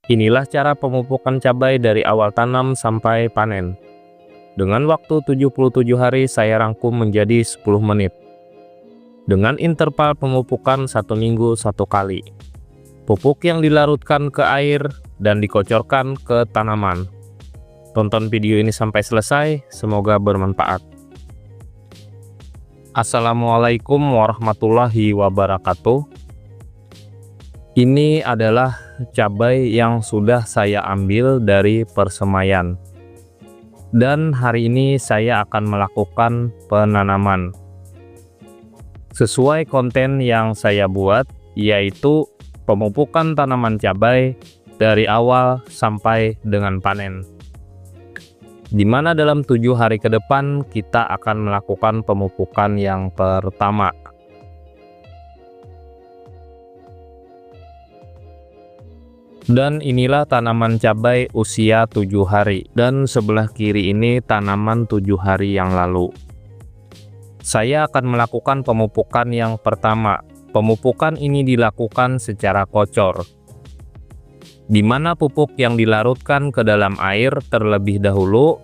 Inilah cara pemupukan cabai dari awal tanam sampai panen. Dengan waktu 77 hari saya rangkum menjadi 10 menit. Dengan interval pemupukan 1 minggu 1 kali. Pupuk yang dilarutkan ke air dan dikocorkan ke tanaman. Tonton video ini sampai selesai, semoga bermanfaat. Assalamualaikum warahmatullahi wabarakatuh. Ini adalah cabai yang sudah saya ambil dari persemaian. Dan hari ini saya akan melakukan penanaman. Sesuai konten yang saya buat, yaitu pemupukan tanaman cabai dari awal sampai dengan panen. Di mana dalam 7 hari ke depan kita akan melakukan pemupukan yang pertama. Dan inilah tanaman cabai usia 7 hari. Dan sebelah kiri ini tanaman 7 hari yang lalu. Saya akan melakukan pemupukan yang pertama. Pemupukan ini dilakukan secara kocor, di mana pupuk yang dilarutkan ke dalam air terlebih dahulu,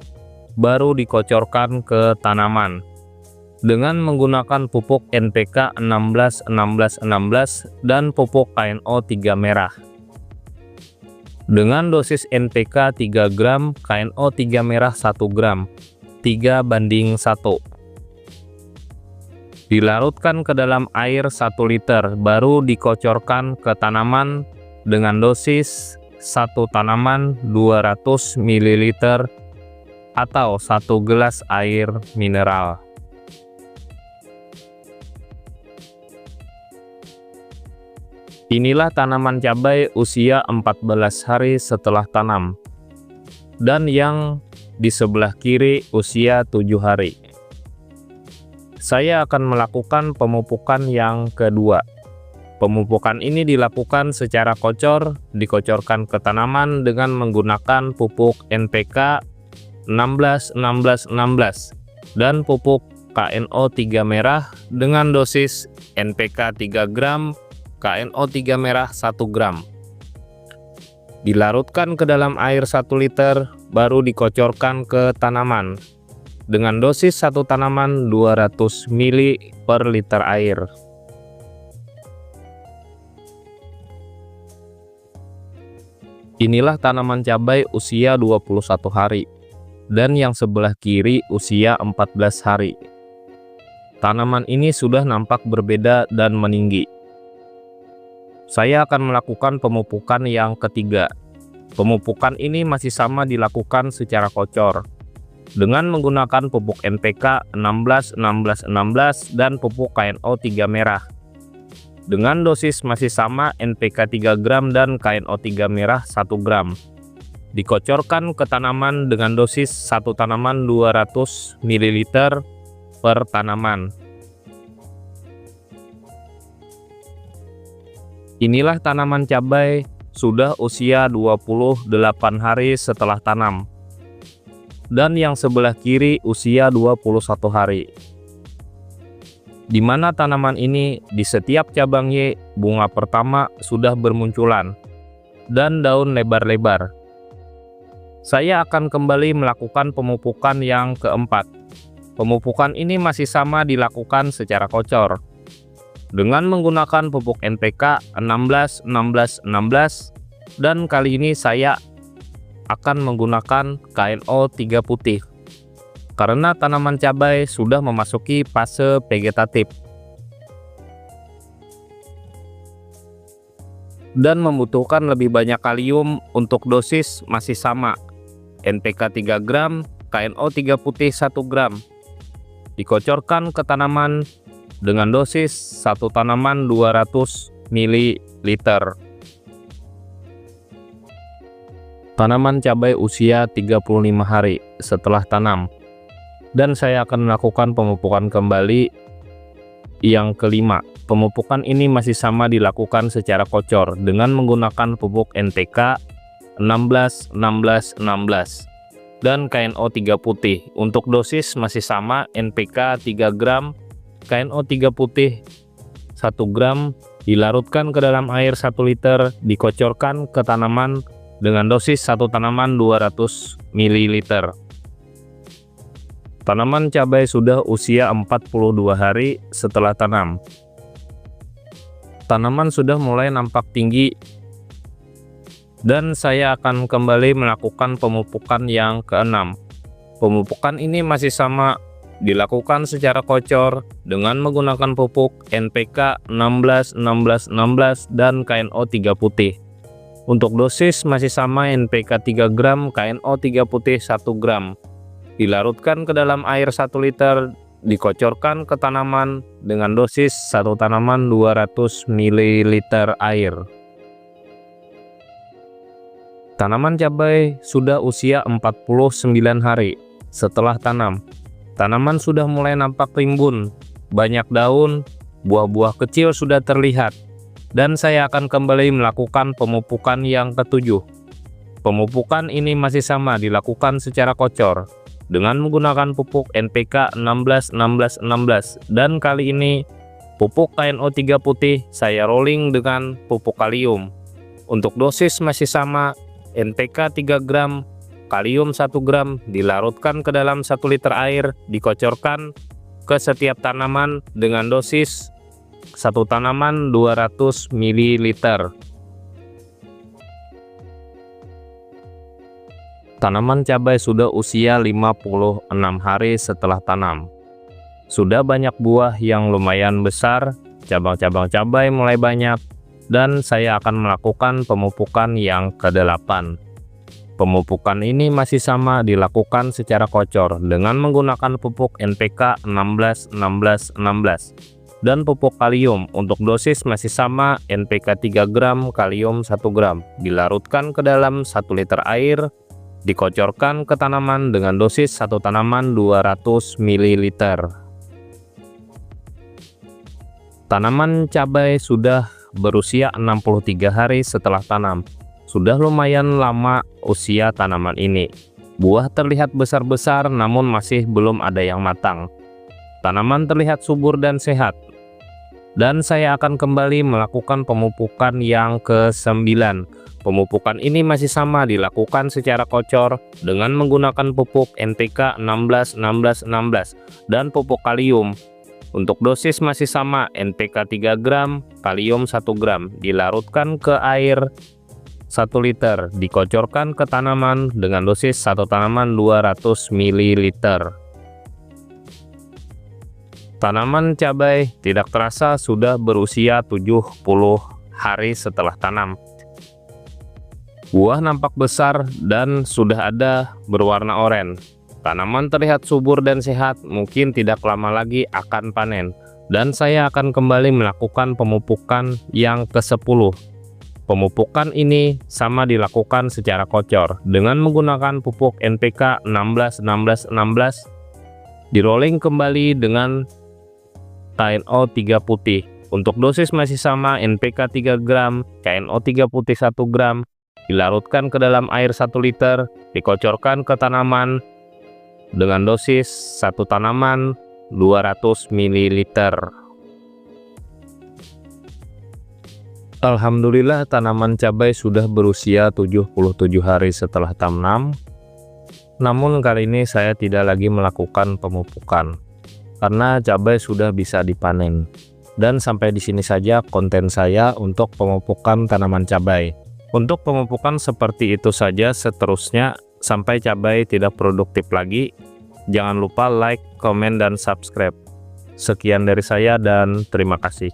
baru dikocorkan ke tanaman. Dengan menggunakan pupuk NPK 16-16-16 dan pupuk KNO 3 merah. Dengan dosis NPK 3 gram, KNO 3 merah 1 gram, 3:1. Dilarutkan ke dalam air 1 liter, baru dikocorkan ke tanaman dengan dosis 1 tanaman 200 ml atau 1 gelas air mineral. Inilah tanaman cabai usia 14 hari setelah tanam. Dan yang di sebelah kiri usia 7 hari. Saya akan melakukan pemupukan yang kedua. Pemupukan ini dilakukan secara kocor, dikocorkan ke tanaman dengan menggunakan pupuk NPK 16-16-16 dan pupuk KNO 3 merah dengan dosis NPK 3 gram, KNO 3 merah 1 gram. Dilarutkan ke dalam air 1 liter, baru dikocorkan ke tanaman dengan dosis 1 tanaman 200 ml per liter air. Inilah tanaman cabai usia 21 hari dan yang sebelah kiri usia 14 hari. Tanaman ini sudah nampak berbeda dan meninggi. Saya akan melakukan pemupukan yang ketiga. Pemupukan ini masih sama dilakukan secara kocor dengan menggunakan pupuk NPK 16-16-16 dan pupuk KNO 3 merah. Dengan dosis masih sama NPK 3 gram dan KNO 3 merah 1 gram. Dikocorkan ke tanaman dengan dosis 1 tanaman 200 ml per tanaman. Inilah tanaman cabai sudah usia 28 hari setelah tanam. Dan yang sebelah kiri usia 21 hari. Di mana tanaman ini di setiap cabangnya bunga pertama sudah bermunculan dan daun lebar-lebar. Saya akan kembali melakukan pemupukan yang keempat. Pemupukan ini masih sama dilakukan secara kocor dengan menggunakan pupuk NPK 16-16-16 dan kali ini saya akan menggunakan KNO 3 putih karena tanaman cabai sudah memasuki fase vegetatif dan membutuhkan lebih banyak kalium. Untuk dosis masih sama NPK 3 gram, KNO 3 putih 1 gram. Dikocorkan ke tanaman dengan dosis 1 tanaman 200 ml. Tanaman cabai usia 35 hari setelah tanam. Dan saya akan melakukan pemupukan kembali yang kelima. Pemupukan ini masih sama dilakukan secara kocor dengan menggunakan pupuk NPK 16-16-16 dan KNO 3 putih. Untuk dosis masih sama NPK 3 gram, KNO 3 putih 1 gram, dilarutkan ke dalam air 1 liter, dikocorkan ke tanaman dengan dosis satu tanaman 200 ml. Tanaman cabai sudah usia 42 hari setelah tanam. Tanaman sudah mulai nampak tinggi dan saya akan kembali melakukan pemupukan yang keenam. Pemupukan ini masih sama, dilakukan secara kocor dengan menggunakan pupuk NPK 16, 16, 16 dan KNO 3 putih. Untuk dosis masih sama, NPK 3 gram, KNO 3 putih 1 gram. Dilarutkan ke dalam air 1 liter, dikocorkan ke tanaman dengan dosis satu tanaman 200 ml air. Tanaman cabai sudah usia 49 hari setelah tanam. Tanaman sudah mulai nampak rimbun, banyak daun, buah-buah kecil sudah terlihat, dan saya akan kembali melakukan pemupukan yang ketujuh. Pemupukan ini masih sama, dilakukan secara kocor dengan menggunakan pupuk NPK 16, 16, 16, dan kali ini pupuk KNO 3 putih saya rolling dengan pupuk kalium. Untuk dosis masih sama, NPK 3 gram, kalium 1 gram, dilarutkan ke dalam 1 liter air, dikocorkan ke setiap tanaman dengan dosis satu tanaman 200 ml. Tanaman cabai sudah usia 56 hari setelah tanam. Sudah banyak buah yang lumayan besar, cabang-cabang cabai mulai banyak, dan saya akan melakukan pemupukan yang ke-8. Pemupukan ini masih sama, dilakukan secara kocor dengan menggunakan pupuk NPK 16, 16, 16 dan pupuk kalium. Untuk dosis masih sama, NPK 3 gram, kalium 1 gram, dilarutkan ke dalam 1 liter air, dikocorkan ke tanaman dengan dosis satu tanaman 200 ml. Tanaman cabai sudah berusia 63 hari setelah tanam. Sudah lumayan lama usia tanaman ini. Buah terlihat besar-besar namun masih belum ada yang matang. Tanaman terlihat subur dan sehat. Dan saya akan kembali melakukan pemupukan yang ke-9. Pemupukan ini masih sama, dilakukan secara kocor dengan menggunakan pupuk NPK 16, 16, 16 dan pupuk kalium. Untuk dosis masih sama, NPK 3 gram, kalium 1 gram, dilarutkan ke air 1 liter, dikocorkan ke tanaman dengan dosis satu tanaman 200 ml. Tanaman cabai tidak terasa sudah berusia 70 hari setelah tanam. Buah nampak besar dan sudah ada berwarna oranye. Tanaman terlihat subur dan sehat, mungkin tidak lama lagi akan panen. Dan saya akan kembali melakukan pemupukan yang ke-10. Pemupukan ini sama, dilakukan secara kocor dengan menggunakan pupuk NPK 16, 16, 16, di-rolling kembali dengan KNO 3 putih. Untuk dosis masih sama, NPK 3 gram, KNO 3 putih 1 gram, dilarutkan ke dalam air 1 liter, dikocorkan ke tanaman dengan dosis satu tanaman 200 ml. Alhamdulillah, tanaman cabai sudah berusia 77 hari setelah tanam. Namun kali ini saya tidak lagi melakukan pemupukan karena cabai sudah bisa dipanen. Dan sampai di sini saja konten saya untuk pemupukan tanaman cabai. Untuk pemupukan seperti itu saja seterusnya sampai cabai tidak produktif lagi. Jangan lupa like, komen, dan subscribe. Sekian dari saya dan terima kasih.